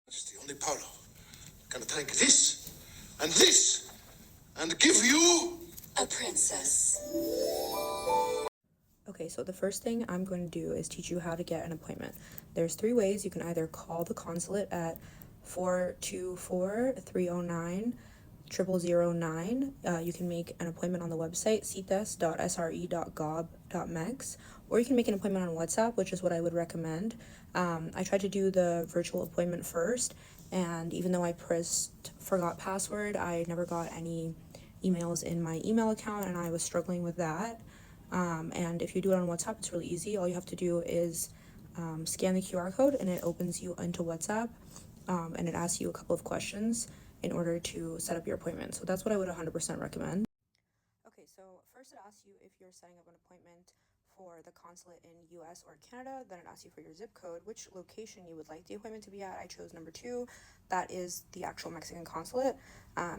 Majesty, only Paolo can drink this and give you a princess. Okay, so the first thing I'm going to do is teach you how to get an appointment. There's 3 ways. You can either call the consulate at 424-309-0009. You can make an appointment on the website citas.sre.gov.mex, or you can make an appointment on WhatsApp, which is what I would recommend. I tried to do the virtual appointment first, and even though I pressed forgot password, I never got any emails in my email account, and I was struggling with that. And if you do it on WhatsApp, it's really easy. All you have to do is scan the QR code, and it opens you into WhatsApp, and it asks you a couple of questions in order to set up your appointment. So that's what I would 100% recommend. Okay, so first it asks you if you're setting up an appointment for the consulate in US or Canada. Then it asks you for your zip code, which location you would like the appointment to be at. I chose number 2. That is the actual Mexican consulate.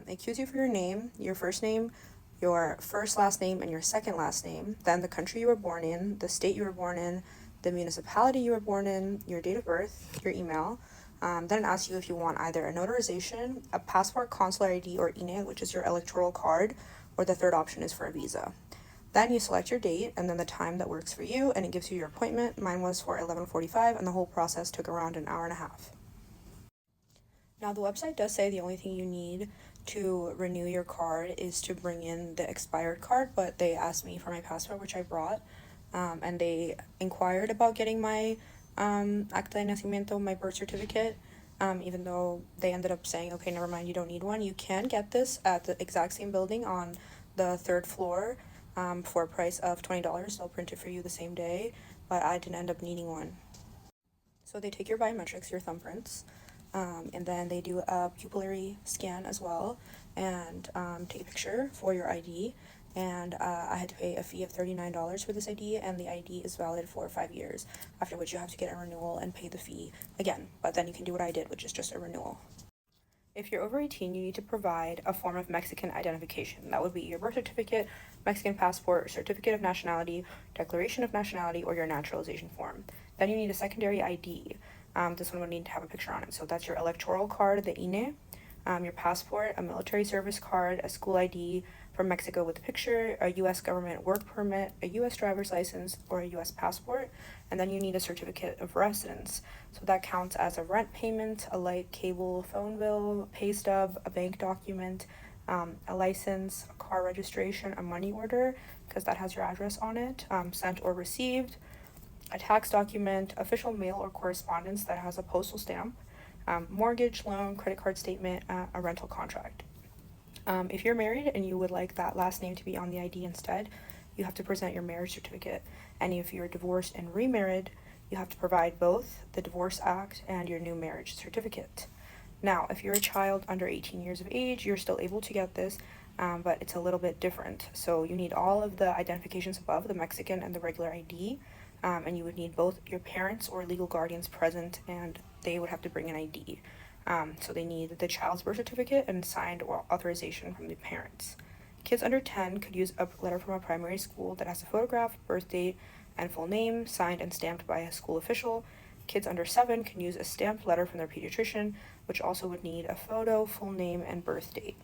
It cues you for your name, your first name, your first last name, and your second last name, then the country you were born in, the state you were born in, the municipality you were born in, your date of birth, your email. Then it asks you if you want either a notarization, a passport, consular ID, or INE, which is your electoral card, or the third option is for a visa. Then you select your date and then the time that works for you, and it gives you your appointment. Mine was for 11:45, and the whole process took around an hour and a half. Now, the website does say the only thing you need to renew your card is to bring in the expired card, but they asked me for my passport, which I brought, and they inquired about getting my acta de nacimiento, my birth certificate, even though they ended up saying, okay, never mind, you don't need one. You can get this at the exact same building on the 3rd floor for a price of $20. They'll print it for you the same day, but I didn't end up needing one. So they take your biometrics, your thumbprints, and then they do a pupillary scan as well, and take a picture for your ID. And I had to pay a fee of $39 for this ID, and the ID is valid for 5 years, after which you have to get a renewal and pay the fee again. But then you can do what I did, which is just a renewal. If you're over 18, you need to provide a form of Mexican identification. That would be your birth certificate, Mexican passport, certificate of nationality, declaration of nationality, or your naturalization form. Then you need a secondary ID. This one would need to have a picture on it. So that's your electoral card, the INE, your passport, a military service card, a school ID from Mexico with a picture, a U.S. government work permit, a U.S. driver's license, or a U.S. passport. And then you need a certificate of residence. So that counts as a rent payment, a light, cable, phone bill, pay stub, a bank document, a license, a car registration, a money order, because that has your address on it, sent or received, a tax document, official mail or correspondence that has a postal stamp, mortgage, loan, credit card statement, a rental contract. If you're married and you would like that last name to be on the ID instead, you have to present your marriage certificate. And if you're divorced and remarried, you have to provide both the Divorce Act and your new marriage certificate. Now, if you're a child under 18 years of age, you're still able to get this, but it's a little bit different. So you need all of the identifications above, the Mexican and the regular ID, and you would need both your parents or legal guardians present, and they would have to bring an ID. So they need the child's birth certificate and signed or authorization from the parents. Kids under 10 could use a letter from a primary school that has a photograph, birth date, and full name, signed and stamped by a school official. Kids under 7 can use a stamped letter from their pediatrician, which also would need a photo, full name, and birth date.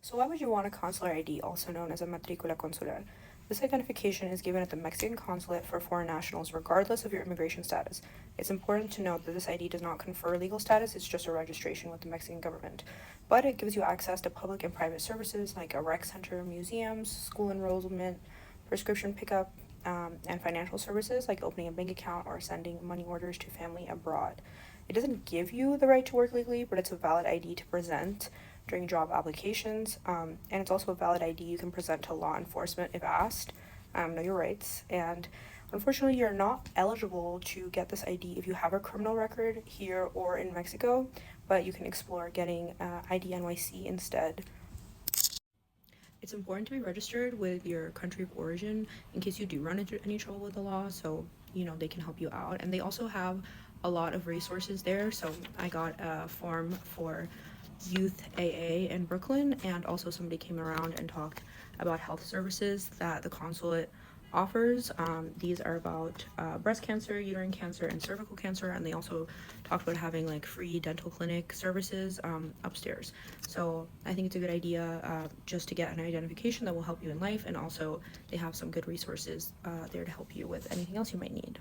So why would you want a consular ID, also known as a matrícula consular? This identification is given at the Mexican consulate for foreign nationals, regardless of your immigration status. It's important to note that this ID does not confer legal status, it's just a registration with the Mexican government. But it gives you access to public and private services like a rec center, museums, school enrollment, prescription pickup, and financial services like opening a bank account or sending money orders to family abroad. It doesn't give you the right to work legally, but it's a valid ID to present during job applications, and it's also a valid ID you can present to law enforcement if asked. Know your rights, and unfortunately you're not eligible to get this ID if you have a criminal record here or in Mexico, but you can explore getting ID NYC instead. It's important to be registered with your country of origin in case you do run into any trouble with the law, so they can help you out. And they also have a lot of resources there. So I got a form for youth AA in Brooklyn, and also somebody came around and talked about health services that the consulate offers. These are about breast cancer, uterine cancer, and cervical cancer, and they also talked about having like free dental clinic services upstairs. So I think it's a good idea just to get an identification that will help you in life, and also they have some good resources there to help you with anything else you might need.